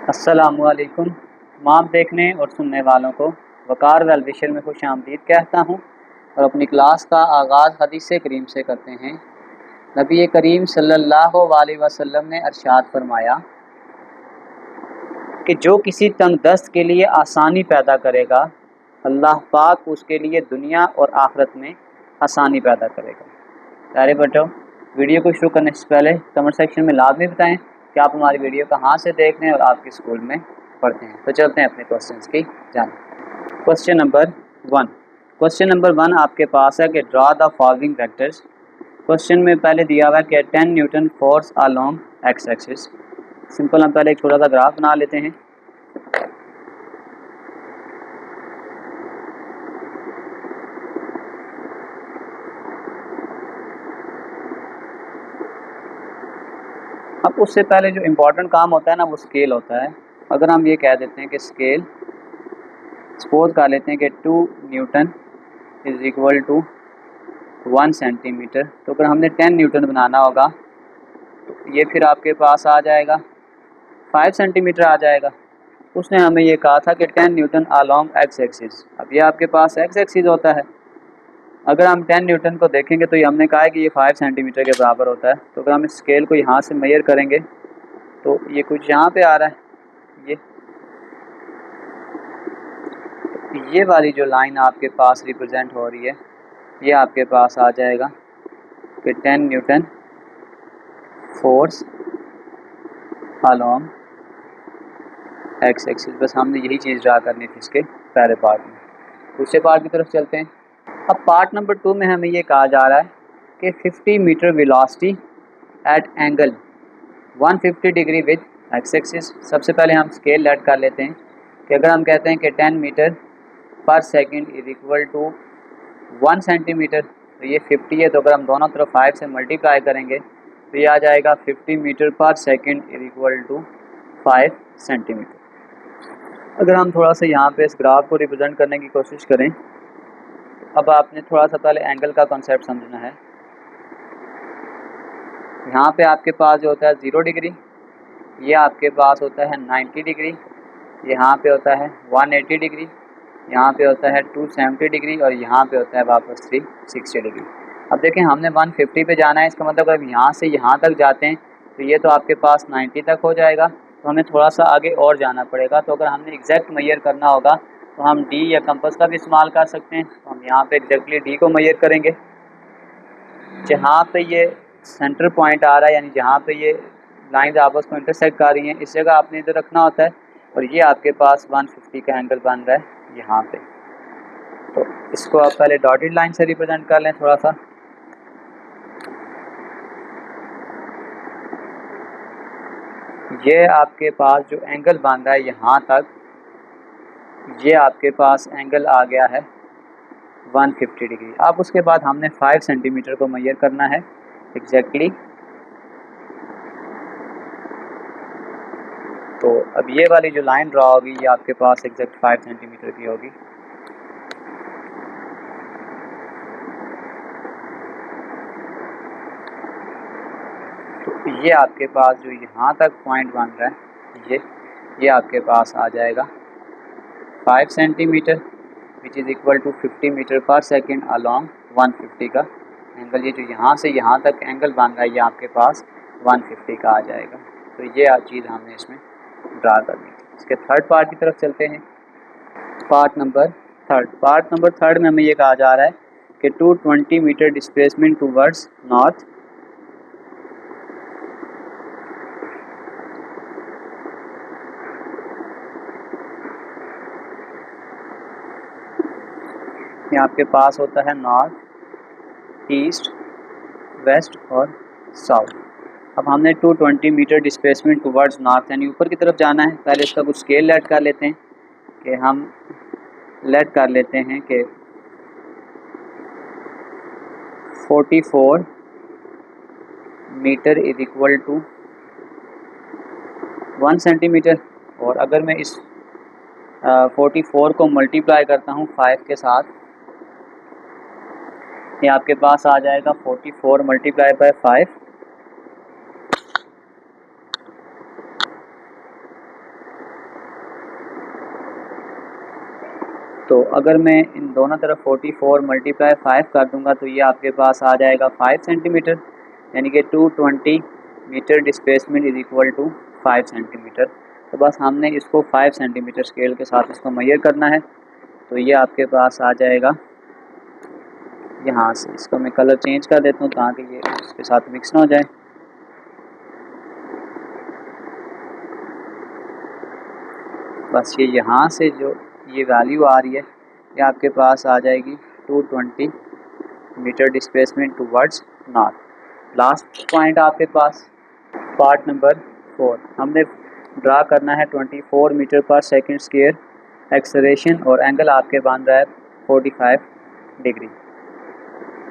अस्सलामुअलैकुम। तमाम देखने और सुनने वालों को वकार वेल विशर में खुश आमदीद कहता हूँ और अपनी क्लास का आगाज़ हदीस करीम से करते हैं। नबी करीम सल्लल्लाहु अलैहि वसल्लम ने इरशाद फरमाया कि जो किसी तंगदस्त के लिए आसानी पैदा करेगा, अल्लाह पाक उसके लिए दुनिया और आखिरत में आसानी पैदा करेगा। प्यारे बच्चों, वीडियो को शुरू करने से पहले कमेंट सेक्शन में लाजमी बताएं कि आप हमारी वीडियो कहाँ से देख रहे हैं और आपके स्कूल में पढ़ते हैं। तो चलते हैं अपने क्वेश्चंस की जानिब। क्वेश्चन नंबर वन आपके पास है कि draw the following vectors. Question में पहले दिया हुआ है कि 10 Newton force along x axis. Simple हम पहले एक छोटा सा ग्राफ बना लेते हैं। अब उससे पहले जो इम्पोर्टेंट काम होता है ना, वो स्केल होता है। अगर हम ये कह देते हैं कि स्केल सपोज कर लेते हैं कि 2 newton is equal to 1 centimetre, तो अगर हमने 10 न्यूटन बनाना होगा तो ये फिर आपके पास आ जाएगा 5 सेंटीमीटर आ जाएगा। उसने हमें ये कहा था कि 10 न्यूटन अलोंग एक्स एक्सिस। अब ये आपके पास एक्स एक्सिस होता है। अगर हम 10 न्यूटन को देखेंगे तो ये हमने कहा है कि ये 5 सेंटीमीटर के बराबर होता है। तो अगर हम इस स्केल को यहाँ से मेजर करेंगे तो ये कुछ यहाँ पे आ रहा है। ये वाली जो लाइन आपके पास रिप्रेजेंट हो रही है, ये आपके पास आ जाएगा कि 10 Newton force along x axis. बस हमने यही चीज़ ड्रा करनी थी इसके पहले पार्ट में। दूसरे पार्ट की तरफ चलते हैं। अब पार्ट नंबर 2 में हमें ये कहा जा रहा है कि 50 metre velocity at angle 150 degree with x axis. सबसे पहले हम स्केल लेट कर लेते हैं कि अगर हम कहते हैं कि 10 metre per second is equal to 1 centimetre, तो ये 50 है, तो अगर हम दोनों तरफ 5 से मल्टीप्लाई करेंगे तो ये आ जाएगा 50 metre per second is equal to 5 centimetre. अगर हम थोड़ा सा यहाँ पे इस ग्राफ को रिप्रेजेंट करने की कोशिश करें, अब आपने थोड़ा सा पहले एंगल का कॉन्सेप्ट समझना है। यहाँ पे आपके पास जो होता है 0 डिग्री, ये आपके पास होता है 90 डिग्री, यहाँ पे होता है 180 डिग्री, यहाँ पे होता है 270 डिग्री और यहाँ पे होता है वापस 360 डिग्री। अब देखें, हमने 150 पे जाना है। इसका मतलब अगर यहाँ से यहाँ तक जाते हैं तो ये तो आपके पास 90 तक हो जाएगा, तो हमें थोड़ा सा आगे और जाना पड़ेगा। तो अगर हमने एग्जैक्ट मेजर करना होगा तो हम डी या कंपास का भी इस्तेमाल कर सकते हैं। तो हम यहाँ पे एग्जैक्टली डी को मेजर करेंगे। जहाँ पे ये सेंटर पॉइंट आ रहा है, यानी जहाँ पे ये लाइन आपस को इंटरसेक्ट कर रही हैं, इस जगह आपने इधर रखना होता है। और ये आपके पास 150 का एंगल बन रहा है यहाँ पे। तो इसको आप पहले डॉटेड लाइन से रिप्रेजेंट कर लें थोड़ा सा। ये आपके पास जो एंगल बन रहा है यहाँ तक, ये आपके पास एंगल आ गया है 150 डिग्री। अब उसके बाद हमने 5 सेंटीमीटर को मेजर करना है एग्जैक्टली। तो अब ये वाली जो लाइन ड्रा होगी ये आपके पास एग्जैक्ट 5 सेंटीमीटर की होगी। तो ये आपके पास जो यहाँ तक पॉइंट बन रहा है, ये आपके पास आ जाएगा 5 centimetre which is equal to 50 metre per second along 150 का एंगल। ये जो यहाँ से यहाँ तक एंगल बन रहा है ये आपके पास 150 का आ जाएगा। तो ये चीज़ हमने इसमें ड्रा करनी थी। इसके थर्ड पार्ट की तरफ चलते हैं। पार्ट नंबर थर्ड में हमें ये कहा जा रहा है कि 220 मीटर डिस्प्लेसमेंट टूवर्ड्स नॉर्थ। ये आपके पास होता है नॉर्थ, ईस्ट, वेस्ट और साउथ। अब हमने 220 मीटर डिस्प्लेसमेंट टुवर्ड्स नॉर्थ यानी ऊपर की तरफ जाना है। पहले इसका कुछ स्केल लेट कर लेते हैं कि हम लेट कर लेते हैं कि 44 metre is equal to 1 centimetre. और अगर मैं इस 44 को मल्टीप्लाई करता हूँ 5 के साथ, ये आपके पास आ जाएगा 44 मल्टीप्लाई बाय 5 तो अगर मैं इन दोनों तरफ 44 मल्टीप्लाई 5 कर दूंगा तो ये आपके पास आ जाएगा 5 सेंटीमीटर, यानी कि 220 metre displacement is equal to 5 centimetre. तो बस हमने इसको 5 सेंटीमीटर स्केल के साथ इसको मेजर करना है। तो ये आपके पास आ जाएगा यहाँ से। इसको मैं कलर चेंज कर देता हूँ ताकि ये इसके साथ मिक्स ना हो जाए। बस ये यहाँ से जो ये वैल्यू आ रही है ये आपके पास आ जाएगी 220 metre displacement towards north. Last point आपके पास पार्ट नंबर 4, हमने ड्रा करना है 24 metre per second square acceleration और एंगल आपके बन रहा है 45 डिग्री।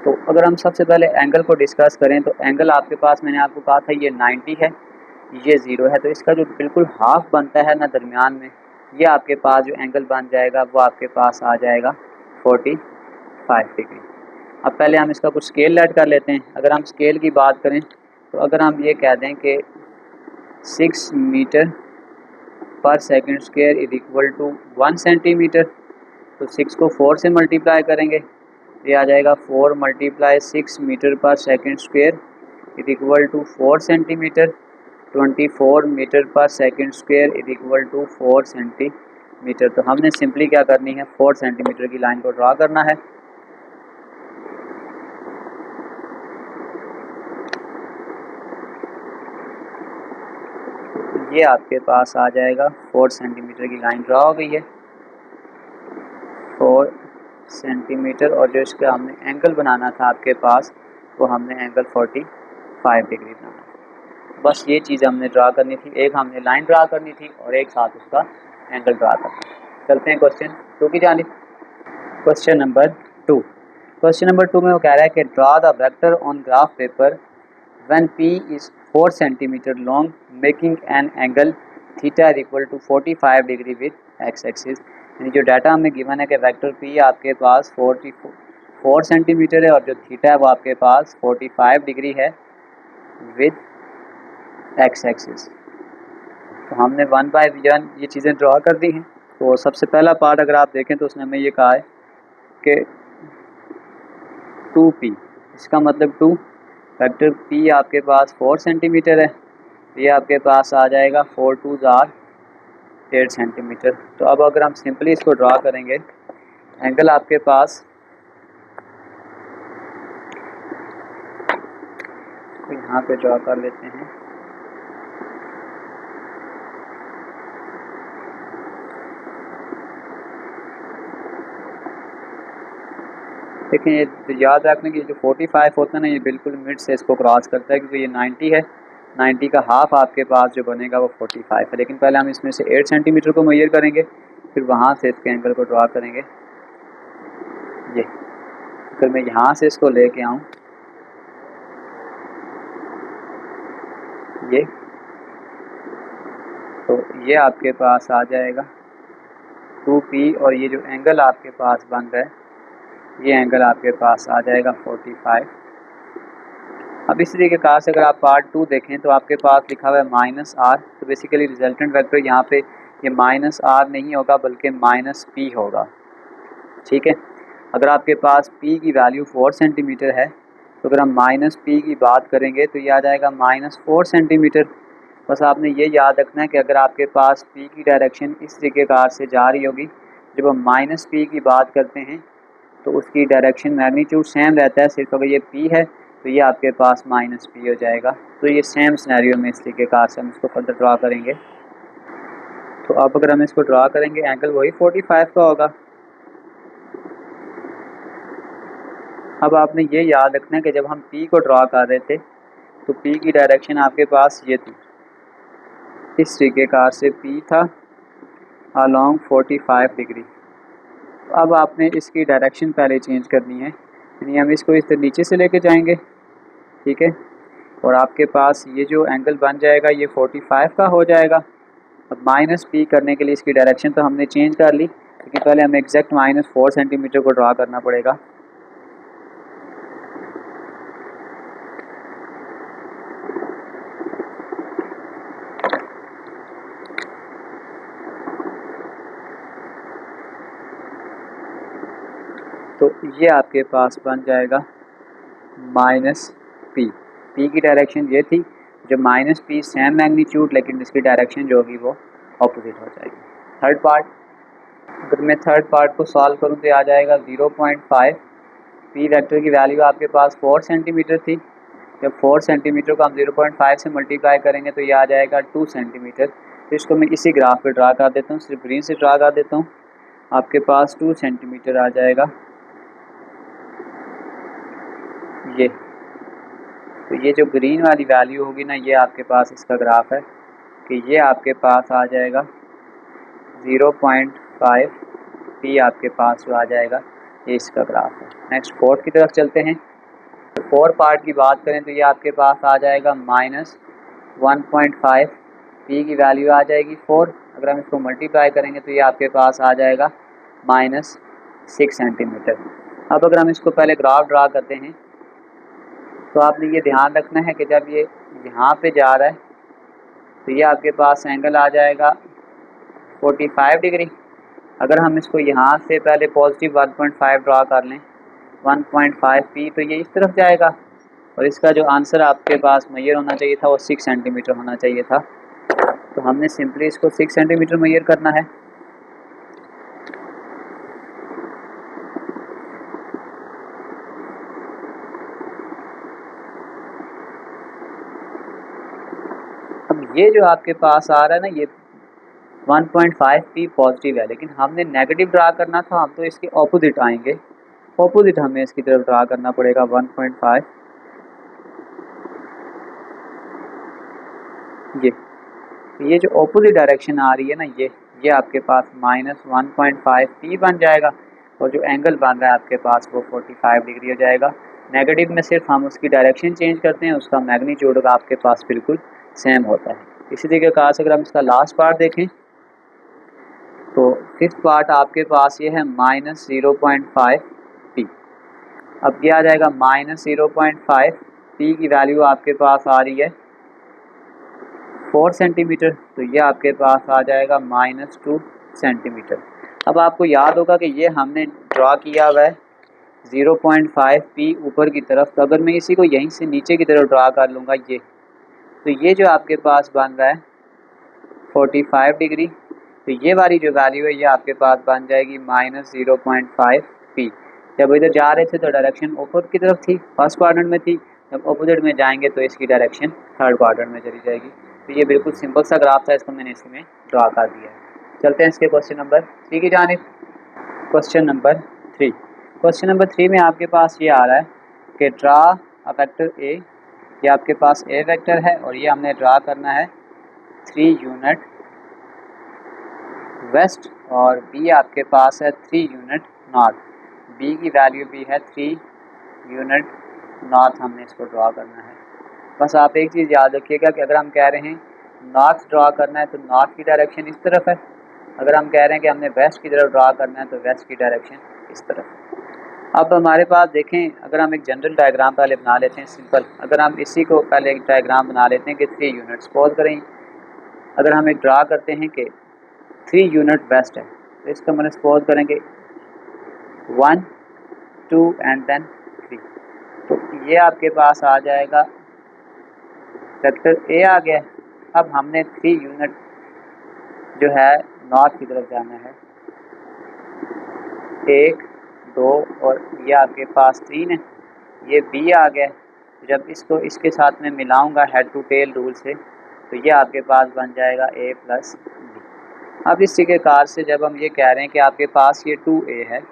तो अगर हम सबसे पहले एंगल को डिस्कस करें तो एंगल आपके पास मैंने आपको कहा था ये 90 है, ये 0 है। तो इसका जो बिल्कुल हाफ बनता है ना दरमियान में, ये आपके पास जो एंगल बन जाएगा वो आपके पास आ जाएगा 45 डिग्री। अब पहले हम इसका कुछ स्केल ऐड कर लेते हैं। अगर हम स्केल की बात करें तो अगर हम ये कह दें कि 6 metre per second square is equal to 1 centimetre, तो 6 को 4 से मल्टीप्लाई करेंगे, ये आ जाएगा 4 multiply 6 metre per second square is equal to 4 centimetre. 24 metre per second square is equal to 4 centimetre. तो हमने सिंपली क्या करनी है, 4 सेंटीमीटर की लाइन को ड्रा करना है। ये आपके पास आ जाएगा 4 सेंटीमीटर की लाइन ड्रा हो गई है, 4 सेंटीमीटर। और जो इसका हमने एंगल बनाना था आपके पास वो हमने एंगल 45 डिग्री बनाना था। बस ये चीज़ हमने ड्रा करनी थी, एक हमने लाइन ड्रा करनी थी और एक साथ उसका एंगल ड्रा करना। चलते हैं क्वेश्चन 2 की जानिब। क्वेश्चन नंबर 2, क्वेश्चन नंबर 2 में वो कह रहा है कि draw the vector on graph paper when P is 4 centimeter long making an angle theta is equal to 45 degree with x axis। यानी जो डाटा हमें गिवन है कि वेक्टर P आपके पास 4 सेंटीमीटर है और जो थीटा है वो आपके पास 45 डिग्री है विद x एक्सिस। तो हमने 1 बाय 1 ये चीज़ें ड्रा कर दी हैं। तो सबसे पहला पार्ट अगर आप देखें तो उसने हमें ये कहा है कि 2P, इसका मतलब 2 वेक्टर P आपके पास 4 सेंटीमीटर है, ये आपके पास आ जाएगा 4 2 आर 8 सेंटीमीटर। तो अब अगर हम सिंपली इसको ड्रा करेंगे, एंगल आपके पास तो यहाँ पे ड्रा कर लेते हैं। देखिए ये याद रखने की जो 45 होता है ना, ये बिल्कुल मिड से इसको क्रॉस करता है क्योंकि ये 90 है। 90 का हाफ आपके पास जो बनेगा वो 45 है। लेकिन पहले हम इसमें से 8 सेंटीमीटर को मेजर करेंगे, फिर वहाँ से इसके एंगल को ड्रा करेंगे। ये अगर मैं यहाँ से इसको लेके आऊँ, ये तो ये आपके पास आ जाएगा 2P और ये जो एंगल आपके पास बन रहा है ये एंगल आपके पास आ जाएगा 45। अब इस तरीके का से अगर आप पार्ट 2 देखें तो आपके पास लिखा हुआ है -r। तो बेसिकली रिजल्टेंट वेक्टर यहाँ पे ये -r नहीं होगा बल्कि -p होगा, ठीक है। अगर आपके पास p की वैल्यू 4 सेंटीमीटर है तो अगर हम -p की बात करेंगे तो ये आ जाएगा -4 सेंटीमीटर। बस आपने ये याद रखना है कि अगर आपके पास p की डायरेक्शन इस तरीके कार से जा रही होगी, जब हम -p की बात करते हैं तो उसकी डायरेक्शन मैग्नीट्यूड सेम रहता है, सिर्फ अगर ये p है तो ये आपके पास -p हो जाएगा। तो ये सेम सिनेरियो में इस तरीके कार से हम इसको फर्दर ड्रा करेंगे। तो अब अगर हम इसको ड्रा करेंगे एंगल वही 45 का होगा। अब आपने ये याद रखना है कि जब हम p को ड्रा कर रहे थे तो p की डायरेक्शन आपके पास ये थी, इस तरीके कार से p था अलॉन्ग 45 डिग्री। अब आपने इसकी डायरेक्शन पहले चेंज करनी है, यानी हम इसको इस नीचे से लेके जाएंगे, ठीक है। और आपके पास ये जो एंगल बन जाएगा ये 45 का हो जाएगा। अब -p करने के लिए इसकी डायरेक्शन तो हमने चेंज कर ली, लेकिन पहले हमें एग्जैक्ट -4 सेंटीमीटर को ड्रा करना पड़ेगा। तो ये आपके पास बन जाएगा माइनस पी। पी की डायरेक्शन ये थी, जो माइनस पी सेम मैग्नीट्यूड लेकिन इसकी डायरेक्शन जो होगी वो ऑपोजिट हो जाएगी। थर्ड पार्ट, अगर मैं थर्ड पार्ट को सॉल्व करूँ तो आ जाएगा 0.5। पी वेक्टर की वैल्यू आपके पास 4 सेंटीमीटर थी। जब 4 सेंटीमीटर को हम 0.5 से मल्टीप्लाई करेंगे तो ये आ जाएगा 2 सेंटीमीटर। तो इसको मैं इसी ग्राफ पे ड्रा कर देता हूँ, सिर्फ ग्रीन से ड्रा कर देता हूँ। आपके पास 2 सेंटीमीटर आ जाएगा ये। तो ये जो ग्रीन वाली वैल्यू होगी ना, ये आपके पास इसका ग्राफ है कि ये आपके पास आ जाएगा 0.5 पी आपके पास जो आ जाएगा, ये इसका ग्राफ है। नेक्स्ट फोर्थ की तरफ चलते हैं। तो फोर्थ पार्ट की बात करें तो ये आपके पास आ जाएगा -1.5 पी की वैल्यू आ जाएगी 4। अगर हम इसको मल्टीप्लाई करेंगे तो ये आपके पास आ जाएगा -6 सेंटीमीटर। अब अगर हम इसको पहले ग्राफ ड्रा करते हैं तो आपने ये ध्यान रखना है कि जब ये यहाँ पे जा रहा है तो ये आपके पास एंगल आ जाएगा 45 डिग्री। अगर हम इसको यहाँ से पहले पॉजिटिव 1.5 ड्रा कर लें, 1.5 पी, तो ये इस तरफ जाएगा और इसका जो आंसर आपके पास मैयर होना चाहिए था वो 6 सेंटीमीटर होना चाहिए था। तो हमने सिंपली इसको 6 सेंटीमीटर मैयर करना है। अब ये जो आपके पास आ रहा है ना, ये 1.5 पी पॉजिटिव है, लेकिन हमने नेगेटिव ड्रा करना था, हम तो इसके ऑपोजिट आएंगे। ऑपोजिट हमें इसकी तरफ ड्रा करना पड़ेगा 1.5। ये जो ऑपोजिट डायरेक्शन आ रही है ना, ये आपके पास -1.5 पी बन जाएगा और जो एंगल बन रहा है आपके पास वो 45 डिग्री हो जाएगा। नेगेटिव में सिर्फ हम उसकी डायरेक्शन चेंज करते हैं, उसका मैग्नीट्यूड आपके पास बिल्कुल सेम होता है। इसी तरीके से अगर हम इसका लास्ट पार्ट देखें तो फिफ्थ पार्ट आपके पास ये है -0.5 पी। अब ये आ जाएगा -0.5 पी की वैल्यू आपके पास आ रही है 4 सेंटीमीटर, तो ये आपके पास आ जाएगा -2 सेंटीमीटर। अब आपको याद होगा कि ये हमने ड्रा किया हुआ है 0.5 पी ऊपर की तरफ। तो अगर मैं इसी को यहीं से नीचे की तरफ ड्रा कर लूँगा ये, तो ये जो आपके पास बन रहा है 45 डिग्री, तो ये वाली जो वैल्यू है ये आपके पास बन जाएगी -0.5 पी। जब इधर जा रहे थे तो डायरेक्शन ऊपर की तरफ थी, फर्स्ट क्वाड्रेंट में थी। जब अपोजिट में जाएंगे तो इसकी डायरेक्शन थर्ड क्वाड्रेंट में चली जाएगी। तो ये बिल्कुल सिंपल सा ग्राफ था, इसको मैंने इसमें ड्रा कर दिया है। चलते हैं इसके क्वेश्चन नंबर 3 की जानिब। Question number 3। क्वेश्चन नंबर 3 में आपके पास ये आ रहा है कि ड्रा अ वेक्टर ए। ये आपके पास ए वेक्टर है और ये हमने ड्रा करना है 3 यूनिट वेस्ट और बी आपके पास है 3 यूनिट नॉर्थ। बी की वैल्यू भी है 3 यूनिट नॉर्थ, हमने इसको ड्रा करना है। बस आप एक चीज़ याद रखिएगा कि अगर हम कह रहे हैं नॉर्थ ड्रा करना है तो नॉर्थ की डायरेक्शन इस तरफ है। अगर हम कह रहे हैं कि हमने वेस्ट की तरफ ड्रा करना है तो वेस्ट की डायरेक्शन इस तरफ है। अब हमारे पास देखें, अगर हम एक जनरल डायग्राम पहले बना लेते हैं सिंपल। अगर हम इसी को पहले एक डायग्राम बना लेते हैं कि 3 यूनिट सपोज करें, अगर हम एक ड्रा करते हैं कि 3 यूनिट वेस्ट है, तो इसका मैंने सपोज करेंगे 1 2 एंड देन 3। तो ये आपके पास आ जाएगा वेक्टर ए आ गया। अब हमने 3 यूनिट जो है नॉर्थ की तरफ जाना है, 1 2 और ये आपके पास 3 है। ये बी आ गया। जब इसको इसके साथ में मिलाऊंगा हेड टू टेल रूल से, तो ये आपके पास बन जाएगा a प्लस बी। अब इस तरीक़ेकार से जब हम ये कह रहे हैं कि आपके पास ये 2a है,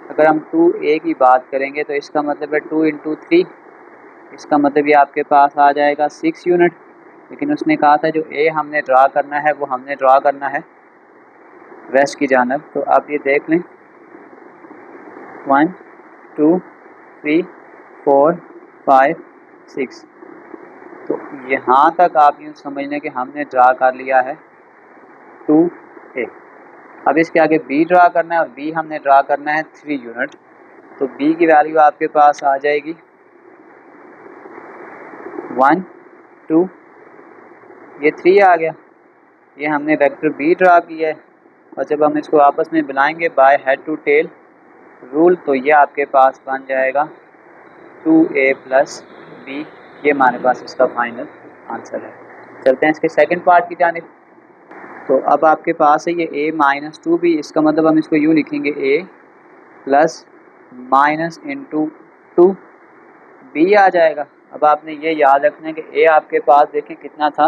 अगर हम 2a की बात करेंगे तो इसका मतलब है 2 × 3, इसका मतलब ये आपके पास आ जाएगा 6 यूनिट। लेकिन उसने कहा था जो a हमने ड्रा करना है वो हमने ड्रा करना है वेस्ट की जानब। तो आप ये देख लें 1 2 3 4 5 6। तो यहाँ तक आप यूँ समझ लें कि हमने ड्रा कर लिया है 2a। अब इसके आगे b ड्रा करना है और b हमने ड्रा करना है 3 यूनिट। तो b की वैल्यू आपके पास आ जाएगी 1 2, ये 3 आ गया। ये हमने वेक्टर b ड्रा किया है और जब हम इसको आपस में मिलाएंगे by head to tail, rule, तो ये आपके पास बन जाएगा 2a प्लस b। ये हमारे पास इसका फाइनल आंसर है। चलते हैं इसके सेकंड पार्ट की जानिब। तो अब आपके पास है ये a माइनस 2b, इसका मतलब हम इसको यूँ लिखेंगे a plus minus into 2b आ जाएगा। अब आपने ये याद रखना है कि a आपके पास देखें कितना था,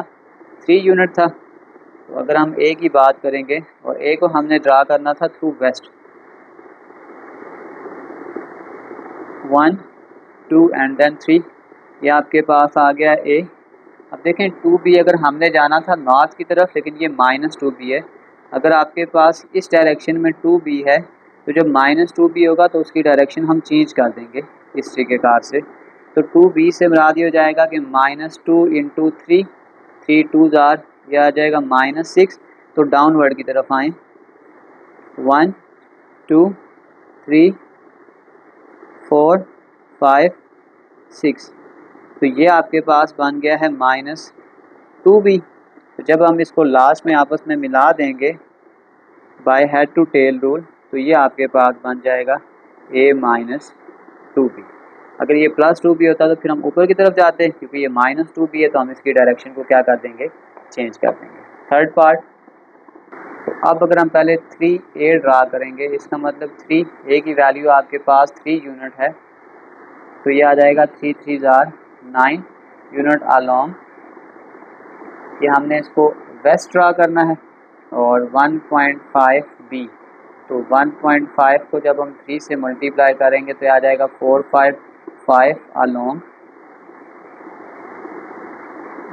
3 यूनिट था। तो अगर हम a की बात करेंगे और a को हमने ड्रा करना था थ्रू वेस्ट, 1 2 एंड देन 3, ये आपके पास आ गया a। अब देखें 2b अगर हमने जाना था नॉर्थ की तरफ, लेकिन ये माइनस 2b है। अगर आपके पास इस डायरेक्शन में 2b है तो जब माइनस 2b होगा तो उसकी डायरेक्शन हम चेंज कर देंगे इस तरीक़ेकार से। तो 2b से मुराद ये हो जाएगा कि -2 इंटू 3, 3 2 ज़ार, यह आ जाएगा -6। तो डाउनवर्ड की तरफ आएँ, 1 2 3 4 5 6, तो ये आपके पास बन गया है -2b। तो जब हम इसको लास्ट में आपस में मिला देंगे by head to tail rule, तो ये आपके पास बन जाएगा a माइनस 2b। अगर ये प्लस 2b होता तो फिर हम ऊपर की तरफ जाते, क्योंकि ये -2b है तो हम इसकी डायरेक्शन को क्या कर देंगे, चेंज कर देंगे। थर्ड पार्ट, तो अब अगर हम पहले 3a ड्रा करेंगे, इसका मतलब 3a की वैल्यू आपके पास 3 यूनिट है, तो ये आ जाएगा 3 3 ज़ार 9 यूनिट अलॉन्ग। ये हमने इसको वेस्ट ड्रा करना है। और 1.5b, तो 1.5 को जब हम 3 से मल्टीप्लाई करेंगे तो आ जाएगा 455 अलॉन्ग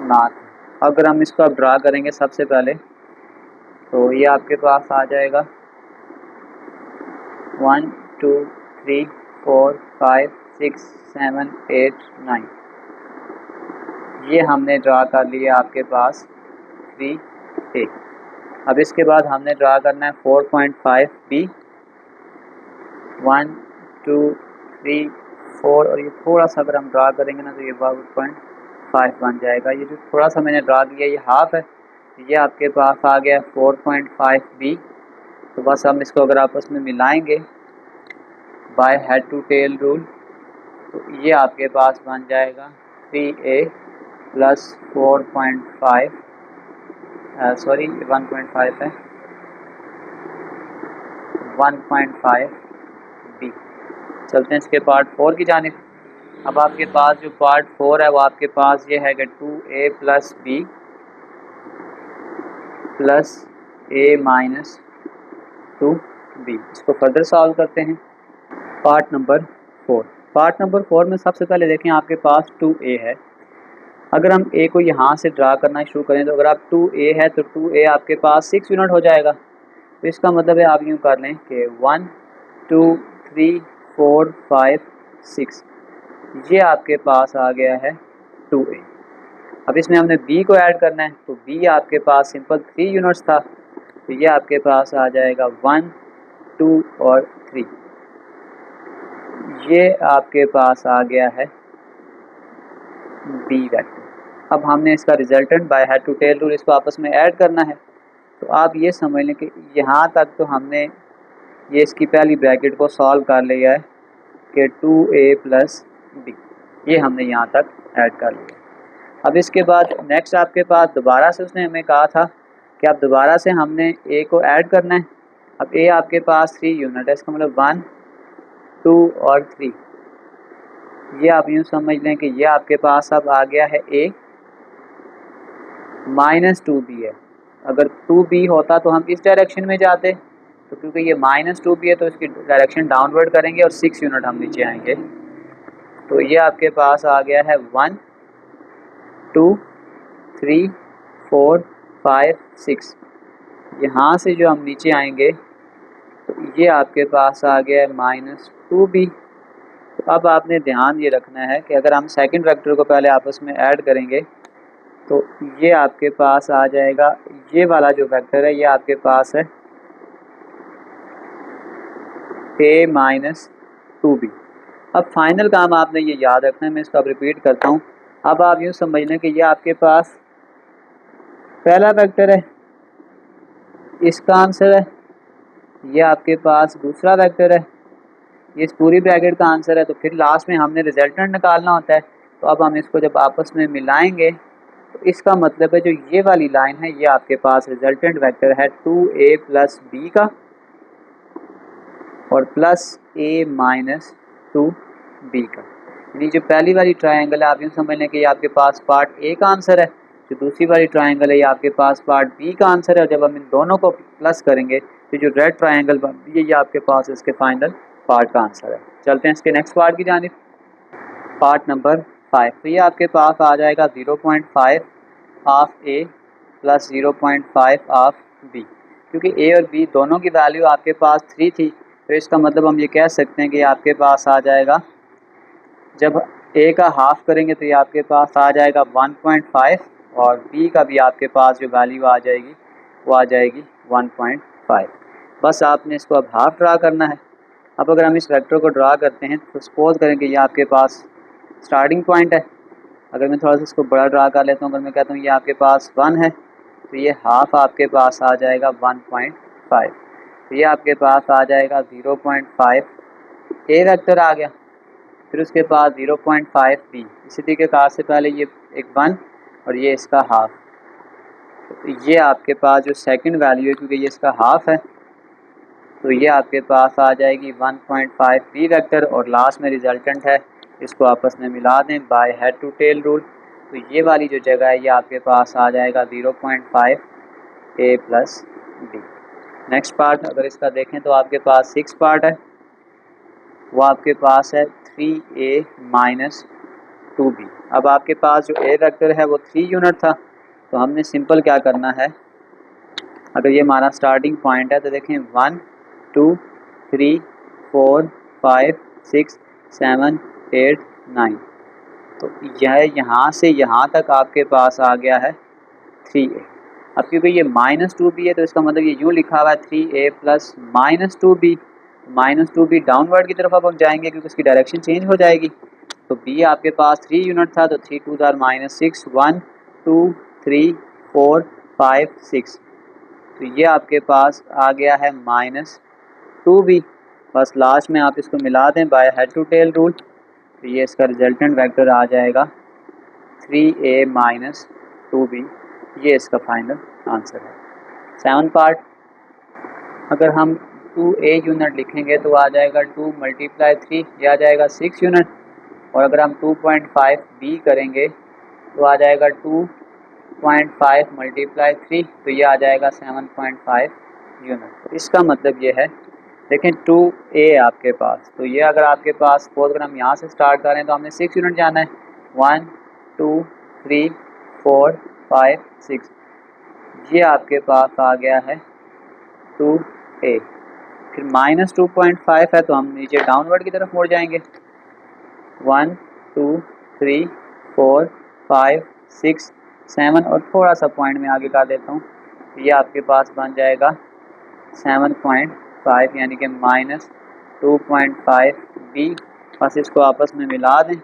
नॉर्थ। अगर हम इसको अब ड्रा करेंगे सबसे पहले, तो ये आपके पास आ जाएगा 1 2 3 4 5 6 7 8 9, ये हमने ड्रा कर लिया आपके पास 3a। अब इसके बाद हमने ड्रा करना है 4.5b, 1 2 3 4, और ये थोड़ा सा अगर हम ड्रा करेंगे ना तो ये 1.5 बन जाएगा। ये जो थोड़ा सा मैंने ड्रा किया ये हाफ है, ये आपके पास आ गया 4.5b। तो बस हम इसको अगर आपस में मिलाएंगे by head to tail rule, तो ये आपके पास बन जाएगा 3a प्लस 4.5, सॉरी 1.5 है, 1.5b। चलते हैं इसके पार्ट 4 की जानिब। अब आपके पास जो पार्ट 4 है वो आपके पास ये है कि 2a plus b plus a minus 2b। इसको फर्दर सॉल्व करते हैं। पार्ट नंबर 4, पार्ट नंबर 4 में सबसे पहले देखें आपके पास 2a है। अगर हम a को यहाँ से ड्रा करना शुरू करें, तो अगर आप 2a है तो 2a आपके पास 6 यूनिट हो जाएगा। तो इसका मतलब है आप यूँ कर लें कि 1 2 3 4 5 6, ये आपके पास आ गया है 2a। अब इसमें हमने b को ऐड करना है, तो b आपके पास सिंपल 3 यूनिट्स था, तो ये आपके पास आ जाएगा 1 2 और 3, ये आपके पास आ गया है b वेक्टर। अब हमने इसका resultant by head to tail rule इसको आपस में ऐड करना है। तो आप ये समझ लें कि यहाँ तक तो हमने ये इसकी पहली ब्रैकेट को सॉल्व कर लिया है कि 2a प्लस b, ये हमने यहाँ तक ऐड कर लिया। अब इसके बाद नेक्स्ट आपके पास दोबारा से उसने हमें कहा था कि अब दोबारा से हमने a को ऐड करना है। अब a आपके पास 3 यूनिट है, इसका मतलब 1 2 और 3, ये आप यूँ समझ लें कि ये आपके पास अब आ गया है a माइनस 2b है। अगर 2b होता तो हम इस डायरेक्शन में जाते, तो क्योंकि ये माइनस 2b है तो इसकी डायरेक्शन डाउनवर्ड करेंगे और 6 यूनिट हम नीचे आएंगे। तो ये आपके पास आ गया है 1 2 3 4 5 6, यहाँ से जो हम नीचे आएंगे तो ये आपके पास आ गया है -2b। तो अब आपने ध्यान ये रखना है कि अगर हम सेकंड वेक्टर को पहले आपस में ऐड करेंगे तो ये आपके पास आ जाएगा, ये वाला जो वेक्टर है ये आपके पास है a माइनस 2b। अब फाइनल काम आपने ये याद रखना है, मैं इसको अब रिपीट करता हूँ। अब आप यूँ समझ लें कि ये आपके पास पहला वेक्टर है, इसका आंसर है, ये आपके पास दूसरा वेक्टर है, ये इस पूरी ब्रैकेट का आंसर है। तो फिर लास्ट में हमने रिजल्टेंट निकालना होता है। तो अब हम इसको जब आपस में मिलाएंगे तो इसका मतलब है जो ये वाली लाइन है ये आपके पास रिजल्टेंट वेक्टर है 2a प्लस बी का और प्लस a माइनस 2b का। यानी जो पहली वाली ट्रायंगल है आप यूँ समझ लें कि ये आपके पास पार्ट ए का आंसर है, जो दूसरी वाली ट्रायंगल है ये आपके पास पार्ट बी का आंसर है। और जब हम इन दोनों को प्लस करेंगे तो जो रेड ट्रायंगल बनती है ये आपके पास इसके फाइनल पार्ट का आंसर है। चलते हैं इसके नेक्स्ट पार्ट की जानिब, पार्ट नंबर 5। तो ये आपके पास आ जाएगा 0.5 of a plus 0.5 of b. क्योंकि ए और बी दोनों की वैल्यू आपके पास 3 थी तो इसका मतलब हम ये कह सकते हैं कि आपके पास आ जाएगा, जब ए का हाफ करेंगे तो ये आपके पास आ जाएगा 1.5 और बी का भी आपके पास जो वैल्यू आ जाएगी वो आ जाएगी 1.5। बस आपने इसको अब हाफ ड्रा करना है। अब अगर हम इस वेक्टर को ड्रा करते हैं तो सपोज करें कि ये आपके पास स्टार्टिंग पॉइंट है। अगर मैं थोड़ा सा इसको बड़ा ड्रा कर लेता हूँ, अगर मैं कहता हूँ ये आपके पास 1 है तो ये हाफ आपके पास आ जाएगा 1.5। तो ये आपके पास आ जाएगा 0.5 ए वेक्टर आ गया, फिर उसके बाद 0.5 बी। इसी तरीके कार से पहले ये एक 1 और ये इसका हाफ। तो ये आपके पास जो सेकंड वैल्यू है क्योंकि ये इसका हाफ है तो ये आपके पास आ जाएगी 1.5 बी वेक्टर और लास्ट में रिजल्टेंट है, इसको आपस में मिला दें by head to tail rule. तो ये वाली जो जगह है ये आपके पास आ जाएगा 0.5 ए प्लस बी। नेक्स्ट पार्ट अगर इसका देखें तो आपके पास 6 पार्ट है, वो आपके पास है 3a माइनस 2b। अब आपके पास जो ए वेक्टर है वो 3 यूनिट था तो हमने सिंपल क्या करना है, अगर ये हमारा स्टार्टिंग पॉइंट है तो देखें 1 2 3 4 5 6 7 8 9। तो यह यहाँ से यहाँ तक आपके पास आ गया है 3a। अब क्योंकि ये माइनस 2b है तो इसका मतलब ये यूँ लिखा हुआ है 3a plus minus 2b। Minus 2b downward की तरफ अब हम जाएंगे क्योंकि उसकी डायरेक्शन चेंज हो जाएगी। तो b आपके पास 3 यूनिट था तो 3 2 आर माइनस 6 1 2 3 4 5 6। तो ये आपके पास आ गया है माइनस 2b। बस लास्ट में आप इसको मिला दें by head to tail rule तो ये इसका रिजल्टेंट वेक्टर आ जाएगा 3a माइनस 2b। ये इसका फाइनल आंसर है। 7 पार्ट अगर हम 2a यूनिट लिखेंगे तो आ जाएगा 2 मल्टीप्लाई 3, यह आ जाएगा 6 यूनिट। और अगर हम 2.5 b करेंगे तो आ जाएगा 2.5 मल्टीप्लाई 3 तो ये आ जाएगा 7.5 यूनिट। तो इसका मतलब ये है, देखें 2a आपके पास, तो ये अगर आपके पास सपोज अगर हम यहाँ से स्टार्ट करें तो हमने 6 यूनिट जाना है 1 2 3 4 5 6। ये आपके पास आ गया है 2a। फिर माइनस 2.5 है तो हम नीचे डाउनवर्ड की तरफ मुड़ जाएंगे 1 2 3 4 5 6 7 और थोड़ा सा पॉइंट में आगे कर देता हूँ, ये आपके पास बन जाएगा 7.5 यानी कि माइनस 2.5 b। बस इसको आपस में मिला दें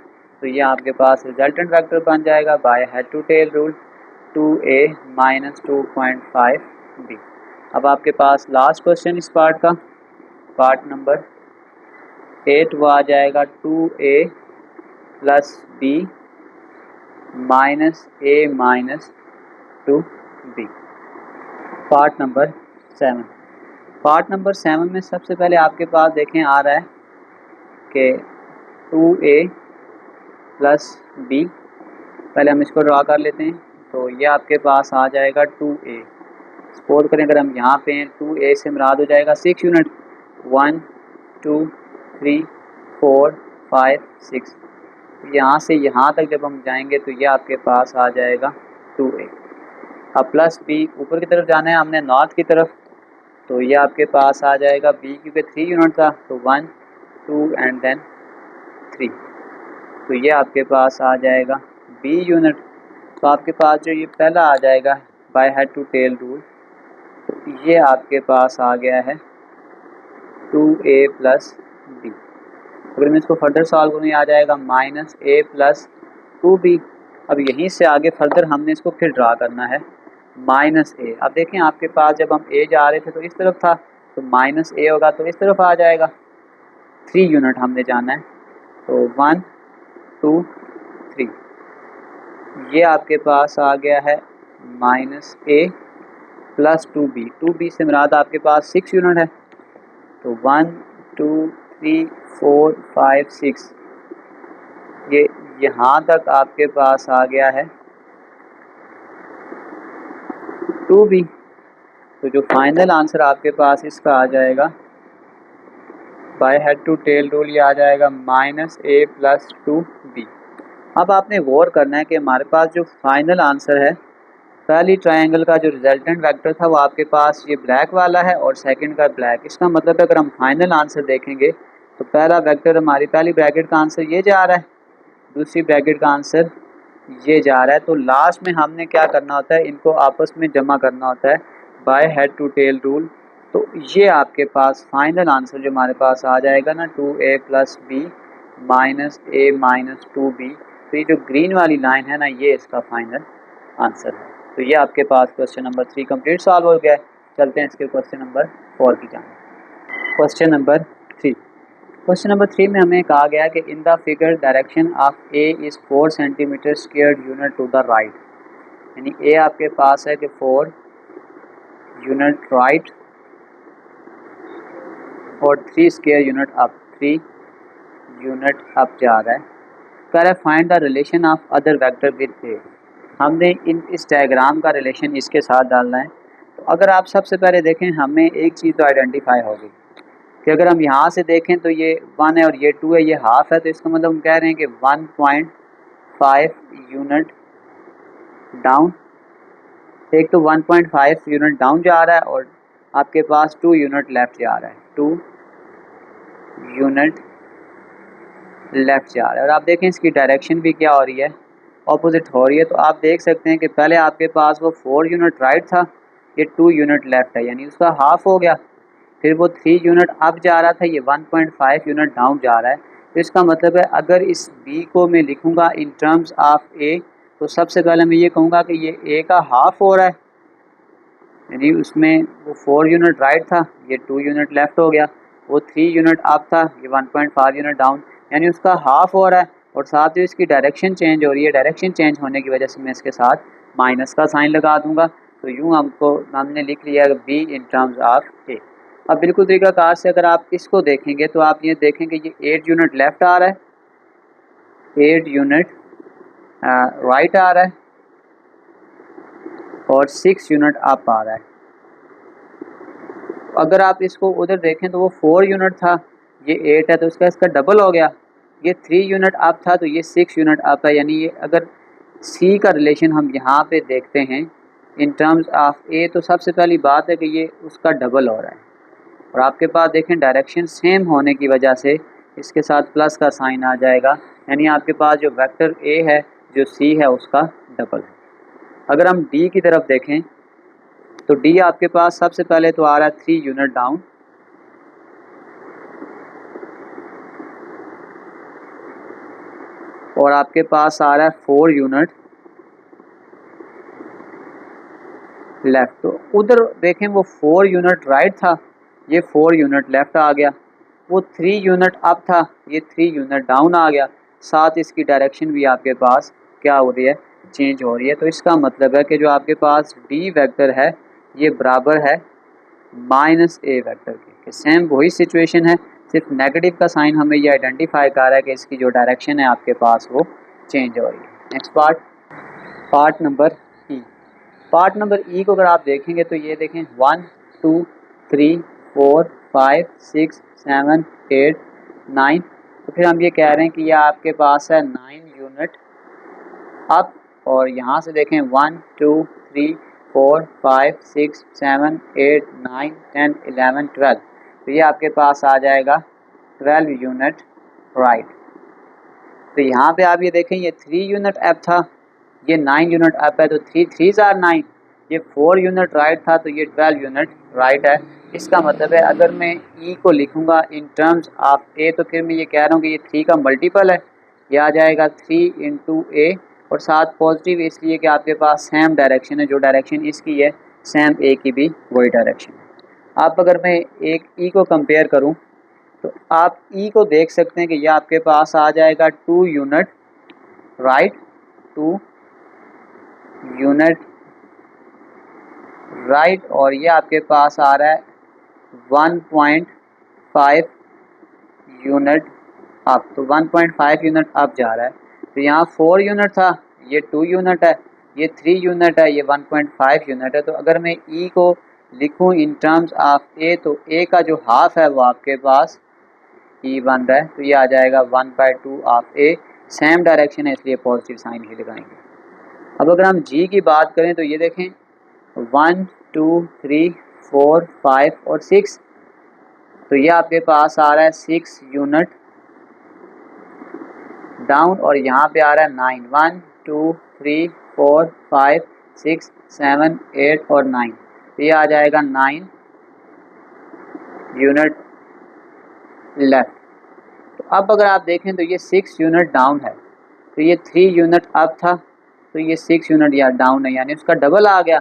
तो ये आपके पास रिजल्टेंट वेक्टर बन जाएगा by head to tail rule 2a minus 2.5 b। अब आपके पास लास्ट क्वेश्चन इस पार्ट का, पार्ट नंबर 8, वो आ जाएगा 2a plus b minus a minus 2b। Part number 7, part number 7 में सबसे पहले आपके पास देखें आ रहा है कि 2a प्लस b। पहले हम इसको ड्रा कर लेते हैं तो ये आपके पास आ जाएगा 2a। सपोज करें अगर हम यहाँ पे हैं 2a से मुराद हो जाएगा 6 यूनिट 1 2 3 4 5 6। यहाँ से यहाँ तक जब हम जाएंगे तो ये आपके पास आ जाएगा 2a। अब प्लस b ऊपर की तरफ जाना है हमने नॉर्थ की तरफ तो ये आपके पास आ जाएगा b क्योंकि 3 यूनिट था तो 1 2 एंड देन 3। तो ये आपके पास आ जाएगा b यूनिट। तो आपके पास जो ये पहला आ जाएगा by head to tail rule तो ये आपके पास आ गया है 2a प्लस b। अगर मैं इसको फर्दर सॉल्व करूँ आ जाएगा माइनस a प्लस 2b। अब यहीं से आगे फर्दर हमने इसको फिर ड्रा करना है माइनस a। अब देखें आपके पास जब हम a जा रहे थे तो इस तरफ था तो माइनस a होगा तो इस तरफ आ जाएगा 3 यूनिट हमने जाना है। तो 1 2 3 ये आपके पास आ गया है -a प्लस 2b। 2b से मुराद आपके पास 6 यूनिट है। तो 1 2 3 4 5 6 ये यहाँ तक आपके पास आ गया है 2b। तो जो फाइनल आंसर आपके पास इसका आ जाएगा by head to tail rule, ये आ जाएगा -a प्लस 2b। अब आपने गौर करना है कि हमारे पास जो फाइनल आंसर है पहली ट्रायंगल का जो रिजल्टेंट वेक्टर था वो आपके पास ये ब्लैक वाला है और सेकंड का ब्लैक। इसका मतलब है अगर हम फाइनल आंसर देखेंगे तो पहला वेक्टर हमारी पहली ब्रैकेट का आंसर ये जा रहा है, दूसरी ब्रैकेट का आंसर ये जा रहा है। तो लास्ट में हमने क्या करना होता है, इनको आपस में जमा करना होता है by head to tail rule. तो ये आपके पास फाइनल आंसर जो हमारे पास आ जाएगा ना 2a plus b minus a minus 2b। तो ये जो ग्रीन वाली लाइन है ना ये इसका फाइनल आंसर है। तो ये आपके पास क्वेश्चन नंबर 3 कंप्लीट सॉल्व हो गया है। चलते हैं इसके क्वेश्चन नंबर 4 की जानिब। Question number 3। क्वेश्चन नंबर 3 में हमें कहा गया कि in the figure direction of a is 4 centimetre square unit to the right. यानी ए आपके पास है कि 4 यूनिट राइट और 3 square unit up, 3 unit up जा रहा है। कह रहा है find the relation of other vector with A. हमने इस डायग्राम का रिलेशन इसके साथ डालना है। तो अगर आप सबसे पहले देखें हमें एक चीज़ तो आइडेंटिफाई होगी कि अगर हम यहाँ से देखें तो ये 1 है और ये 2 है, ये हाफ है। तो इसका मतलब हम कह रहे हैं कि 1.5 यूनिट डाउन, एक तो 1.5 यूनिट डाउन जा रहा है और आपके पास 2 यूनिट लेफ़्ट जा रहा है, 2 यूनिट लेफ़्ट जा रहा है। और आप देखें इसकी डायरेक्शन भी क्या हो रही है, ऑपोजिट हो रही है। तो आप देख सकते हैं कि पहले आपके पास वो 4 यूनिट राइट था, ये 2 यूनिट लेफ़्ट है, यानी उसका हाफ हो गया। फिर वो 3 यूनिट अप जा रहा था, ये 1.5 यूनिट डाउन जा रहा है। तो इसका मतलब है अगर इस बी को मैं लिखूँगा इन टर्म्स ऑफ ए, तो सबसे पहले मैं ये कहूँगा कि ये ए का हाफ हो रहा है, यानी उसमें वो 4 यूनिट राइट था, ये 2 यूनिट लेफ़्ट हो गया। वो 3 यूनिट अप था, ये 1.5 यूनिट डाउन, यानी उसका हाफ हो रहा है। और साथ ही इसकी डायरेक्शन चेंज हो रही है। डायरेक्शन चेंज होने की वजह से मैं इसके साथ माइनस का साइन लगा दूंगा। तो यूँ हमने लिख लिया बी इन टर्म्स ऑफ ए। अब बिल्कुल तरीकाकार से अगर आप इसको देखेंगे तो आप ये देखेंगे ये 8 यूनिट लेफ़्ट आ रहा है, 8 यूनिट राइट आ रहा है और 6 यूनिट अप आ रहा है। अगर आप इसको उधर देखें तो वो 4 यूनिट था, ये 8 है, तो इसका डबल हो गया। ये 3 यूनिट अप था तो ये 6 यूनिट अप है। यानी ये अगर सी का रिलेशन हम यहाँ पे देखते हैं इन टर्म्स ऑफ ए, तो सबसे पहली बात है कि ये उसका डबल हो रहा है। और आपके पास देखें डायरेक्शन सेम होने की वजह से इसके साथ प्लस का साइन आ जाएगा, यानी आपके पास जो वेक्टर ए है जो सी है उसका डबल है। अगर हम डी की तरफ देखें तो डी आपके पास सबसे पहले तो आ रहा है 3 यूनिट डाउन, और आपके पास आ रहा है 4 यूनिट लेफ़्ट। तो उधर देखें वो 4 यूनिट राइट था, ये 4 यूनिट लेफ़्ट आ गया। वो 3 यूनिट अप था, ये 3 यूनिट डाउन आ गया। साथ इसकी डायरेक्शन भी आपके पास क्या हो रही है, चेंज हो रही है। तो इसका मतलब है कि जो आपके पास डी वेक्टर है ये बराबर है -a वेक्टर के। सेम वही सिचुएशन है, सिर्फ नेगेटिव का साइन हमें ये आइडेंटिफाई कर रहा है कि इसकी जो डायरेक्शन है आपके पास वो चेंज हो रही है। नेक्स्ट पार्ट नंबर ई। पार्ट नंबर ई को अगर आप देखेंगे तो ये देखें 1 2 3 4 5 6 7 8 9। तो फिर हम ये कह रहे हैं कि यह आपके पास है 9 यूनिट अप, और यहाँ से देखें 1 2 3 4 5 6 7 8 9 10 11 12। तो ये आपके पास आ जाएगा 12 यूनिट राइट। तो यहाँ पे आप ये देखें ये 3 यूनिट अप था, ये 9 यूनिट अप है, तो 3 3s are 9। ये 4 यूनिट राइट था तो ये 12 यूनिट राइट है। इसका मतलब है अगर मैं ई को लिखूँगा इन टर्म्स ऑफ ए, तो फिर मैं ये कह रहा हूँ कि ये 3 का मल्टीपल है, ये आ जाएगा 3 इंटू ए। और साथ पॉजिटिव इसलिए कि आपके पास सेम डायरेक्शन है, जो डायरेक्शन इसकी है सेम ए की भी वही डायरेक्शन है। आप अगर मैं एक ई को कंपेयर करूं तो आप ई को देख सकते हैं कि यह आपके पास आ जाएगा 2 यूनिट, राइट, 2 यूनिट, राइट, और ये आपके पास आ रहा है 1.5 यूनिट अप, तो 1.5 यूनिट अप जा रहा है। तो यहाँ 4 यूनिट था, ये 2 यूनिट है, ये 3 यूनिट है, ये 1.5 यूनिट है। तो अगर मैं ई को लिखूँ इन टर्म्स ऑफ ए, तो ए का जो हाफ है वो आपके पास ई बन रहा है, तो ये आ जाएगा 1/2 ऑफ ए। सेम डायरेक्शन है इसलिए पॉजिटिव साइन ही लगाएंगे। अब अगर हम जी की बात करें तो ये देखें 1 2 3 4 5 और 6, तो ये आपके पास आ रहा है 6 यूनिट डाउन, और यहाँ पे आ रहा है 9, 1 2 3 4 5 6 7 8 और 9, तो ये आ जाएगा 9 यूनिट लेफ्ट। तो अब अगर आप देखें तो ये 6 यूनिट डाउन है, तो ये 3 यूनिट अप था, तो ये 6 यूनिट या डाउन है, यानी उसका डबल आ गया।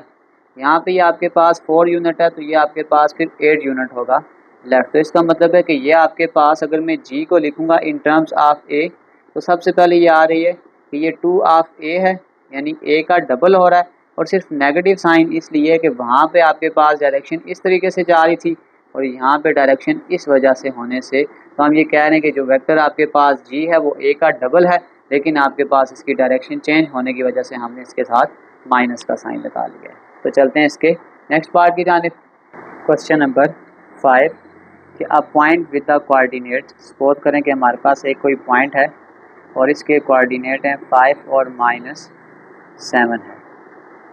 यहाँ पे ये आपके पास 4 यूनिट है, तो ये आपके पास फिर 8 यूनिट होगा लेफ्ट। तो इसका मतलब है कि ये आपके पास अगर मैं जी को लिखूँगा इन टर्म्स ऑफ ए, तो सबसे पहले ये आ रही है कि ये 2 ऑफ ए है, यानी ए का डबल हो रहा है, और सिर्फ नेगेटिव साइन इसलिए कि वहाँ पे आपके पास डायरेक्शन इस तरीके से जा रही थी और यहाँ पे डायरेक्शन इस वजह से होने से, तो हम ये कह रहे हैं कि जो वेक्टर आपके पास जी है वो ए का डबल है, लेकिन आपके पास इसकी डायरेक्शन चेंज होने की वजह से हमने इसके साथ माइनस का साइन लगा लिया है। तो चलते हैं इसके नेक्स्ट पार्ट की जानिब। क्वेश्चन नंबर 5 कि a point with the coordinate, suppose करें कि हमारे पास एक कोई पॉइंट है और इसके कोऑर्डिनेट हैं 5 और -7 है।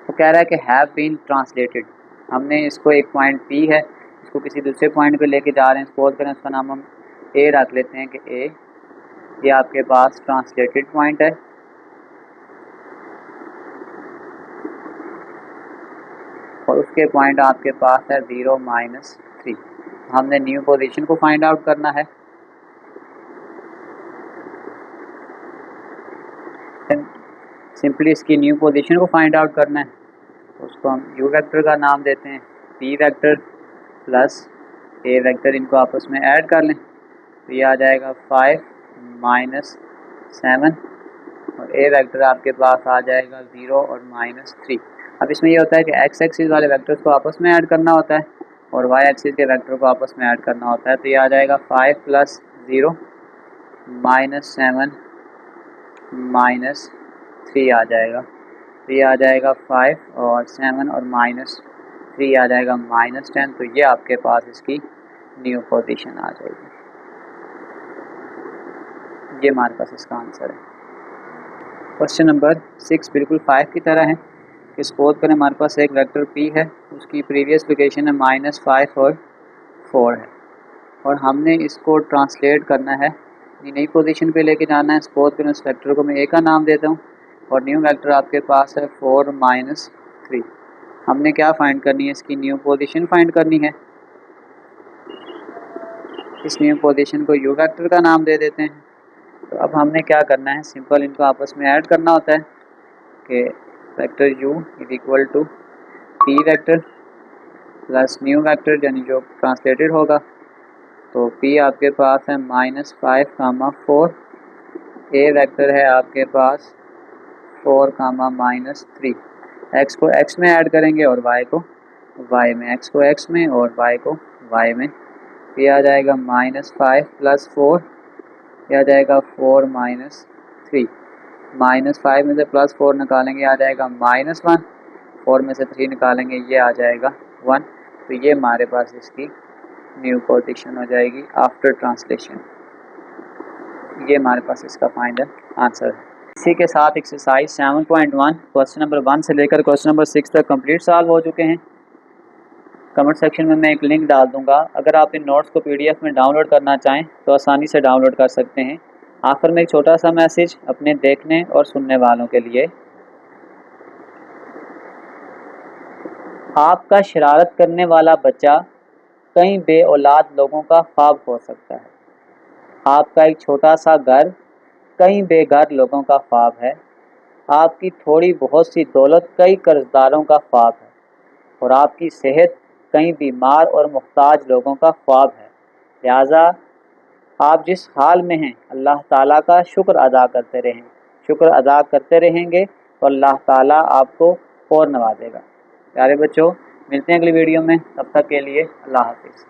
तो कह रहा है कि हैव बीन ट्रांसलेटेड, हमने इसको एक पॉइंट पी है, इसको किसी दूसरे पॉइंट पे लेके जा रहे हैं, सपोज करें उसका नाम हम ए रख लेते हैं कि ए, ये आपके पास ट्रांसलेटेड पॉइंट है, और उसके पॉइंट आपके पास है 0 -3। हमने न्यू पोजीशन को फाइंड आउट करना है। सिंपली इसकी न्यू पोजीशन को फाइंड आउट करना है, तो उसको हम यू वेक्टर का नाम देते हैं, पी वेक्टर प्लस ए वेक्टर, इनको आपस में ऐड कर लें, तो ये आ जाएगा 5 -7, और ए वेक्टर आपके पास आ जाएगा 0 और -3। अब इसमें ये होता है कि एक्स एक्सिस वाले वेक्टर्स को आपस में ऐड करना होता है और वाई एक्सिस के वेक्टर को आपस में ऐड करना होता है। तो ये आ जाएगा 5 + 0 -7 -3 आ जाएगा, तो ये आ जाएगा 5 और 7 और -3 आ जाएगा -10। तो ये आपके पास इसकी न्यू पोजीशन आ जाएगी। ये हमारे पास इसका आंसर है। क्वेश्चन नंबर 6 बिल्कुल 5 की तरह है कि सपोज करें हमारे पास एक वेक्टर P है, उसकी प्रीवियस लोकेशन है -5 और 4 है, और हमने इसको ट्रांसलेट करना है, नई पोजीशन पे लेके जाना है। सपोज करें उस वेक्टर को मैं ए का नाम देता हूँ और न्यू वेक्टर आपके पास है 4 -3। हमने क्या फाइंड करनी है, इसकी न्यू पोजीशन फाइंड करनी है। इस न्यू पोजीशन को यू वेक्टर का नाम दे देते हैं। तो अब हमने क्या करना है, सिंपल इनको आपस में ऐड करना होता है कि vector u = p vector plus new vector, यानी जो ट्रांसलेटेड होगा। तो p आपके पास है -5, 4, ए वेक्टर है आपके पास 4, -3। x को x में ऐड करेंगे और y को y में, x को x में और y को y में। ये आ जाएगा -5 + 4, यह आ जाएगा 4 -3। -5 में से +4 निकालेंगे आ जाएगा -1, 4 में से 3 निकालेंगे ये आ जाएगा 1। तो ये हमारे पास इसकी न्यू पोजीशन हो जाएगी आफ्टर ट्रांसलेशन। ये हमारे पास इसका फाइनल आंसर है। इसी के साथ एक्सरसाइज 7.1 क्वेश्चन नंबर 1 से लेकर क्वेश्चन नंबर 6 तक कंप्लीट सॉल्व हो चुके हैं। कमेंट सेक्शन में मैं एक लिंक डाल दूंगा, अगर आप इन नोट्स को PDF में डाउनलोड करना चाहें तो आसानी से डाउनलोड कर सकते हैं। आखिर में एक छोटा सा मैसेज अपने देखने और सुनने वालों के लिए, आपका शरारत करने वाला बच्चा कई बे औलाद लोगों का ख्वाब हो सकता है। आपका एक छोटा सा घर कई बेघर लोगों का ख्वाब है। आपकी थोड़ी बहुत सी दौलत कई कर्जदारों का ख्वाब है, और आपकी सेहत कई बीमार और मुहताज लोगों का ख्वाब है। लिहाजा आप जिस हाल में हैं अल्लाह ताला का शुक्र अदा करते रहें। शुक्र अदा करते रहेंगे तो अल्लाह ताला आपको और नवाजेगा। प्यारे बच्चों, मिलते हैं अगली वीडियो में, तब तक के लिए अल्लाह हाफिज़।